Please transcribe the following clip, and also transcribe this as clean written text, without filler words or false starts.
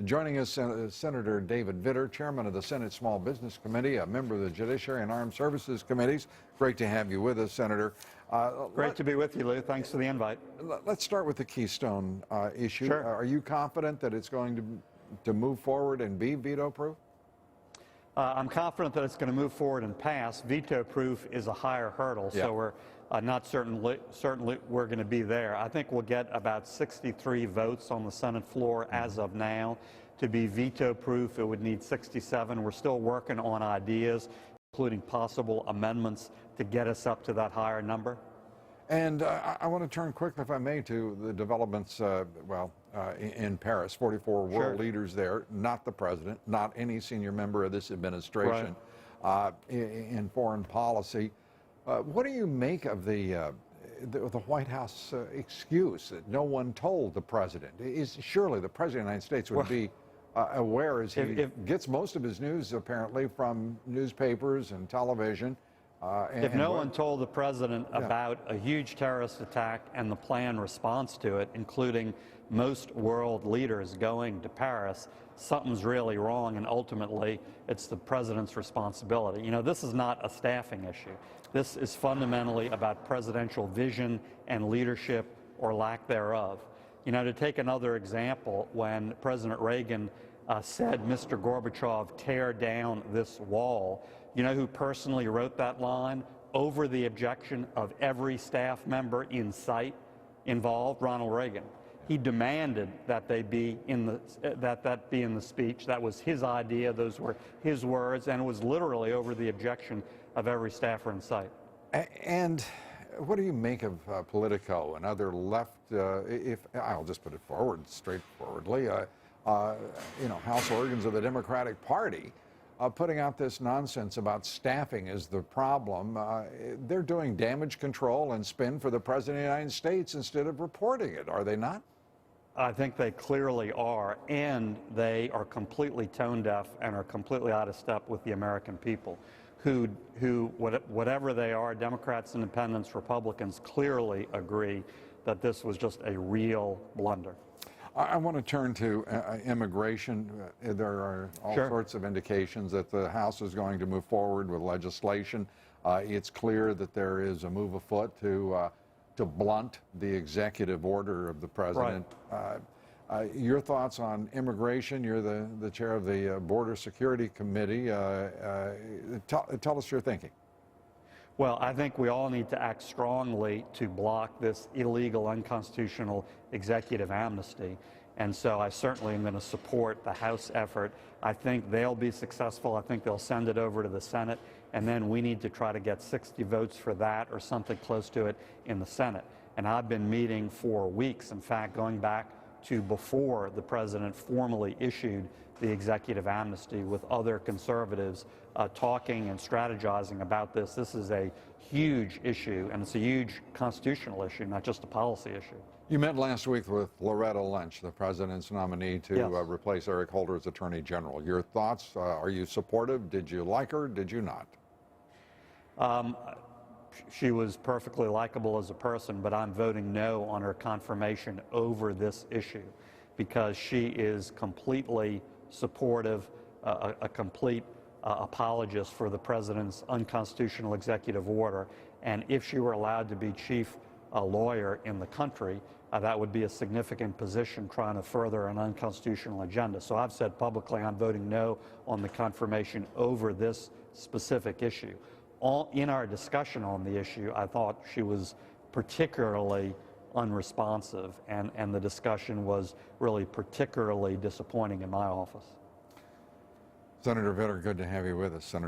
Joining us, Senator David Vitter, Chairman of the Senate Small Business Committee, a member of the Judiciary and Armed Services Committees. Great to have you with us, Senator. Great to be with you, Lou. Thanks for the invite. Let's start with the Keystone issue. Sure. Are you confident that it's going to move forward and be veto-proof? I'm confident that it's going to move forward and pass. Veto-proof is a higher hurdle, so we're not certainly we're going to be there. I think we'll get about 63 votes on the Senate floor as of now. To be veto-proof, it would need 67. We're still working on ideas, including possible amendments to get us up to that higher number. And I want to turn quickly, if I may, to the developments, in Paris. 44 world leaders there, not the president, not any senior member of this administration, in foreign policy. What do you make of the White House excuse that no one told the president? Surely the president of the United States would be aware, as he gets most of his news apparently from newspapers and television. If no one told the president about a huge terrorist attack and the planned response to it, including most world leaders going to Paris, something's really wrong, and ultimately it's the president's responsibility. You know, this is not a staffing issue. This is fundamentally about presidential vision and leadership, or lack thereof. You know, to take another example, when President Reagan said, "Mr. Gorbachev, tear down this wall," you know who personally wrote that line over the objection of every staff member in sight involved? Ronald Reagan. He demanded that they be in the that be in the speech. That was his idea. Those were his words, and it was literally over the objection of every staffer in sight. And what do you make of Politico and other left? If I'll just put it forward straightforwardly, House organs of the Democratic Party putting out this nonsense about staffing is the problem. They're doing damage control and spin for the President of the United States instead of reporting it, are they not? I think they clearly are, and they are completely tone deaf and are completely out of step with the American people, who whatever they are, Democrats, Independents, Republicans, clearly agree that this was just a real blunder. I want to turn to immigration. There are all sorts of indications that the House is going to move forward with legislation. It's clear that there is a move afoot to blunt the executive order of the president. Your thoughts on immigration? You're the chair of the Border Security Committee. Tell us your thinking. Well, I think we all need to act strongly to block this illegal, unconstitutional executive amnesty. And so I certainly am going to support the House effort. I think they'll be successful. I think they'll send it over to the Senate. And then we need to try to get 60 votes for that or something close to it in the Senate. And I've been meeting for weeks, in fact, going back to before the president formally issued the executive amnesty, with other conservatives talking and strategizing about this. This is a huge issue, and it's a huge constitutional issue, not just a policy issue. You met last week with Loretta Lynch, the president's nominee to replace Eric Holder as Attorney General. Your thoughts? Are you supportive? Did you like her? Did you not? She was perfectly likable as a person, but I'm voting no on her confirmation over this issue, because she is completely supportive, a complete apologist for the president's unconstitutional executive order. And if she were allowed to be chief lawyer in the country, that would be a significant position trying to further an unconstitutional agenda. So I've said publicly I'm voting no on the confirmation over this specific issue. In our discussion on the issue, I thought she was particularly unresponsive, and the discussion was really particularly disappointing in my office. Senator Vitter, good to have you with us. Senator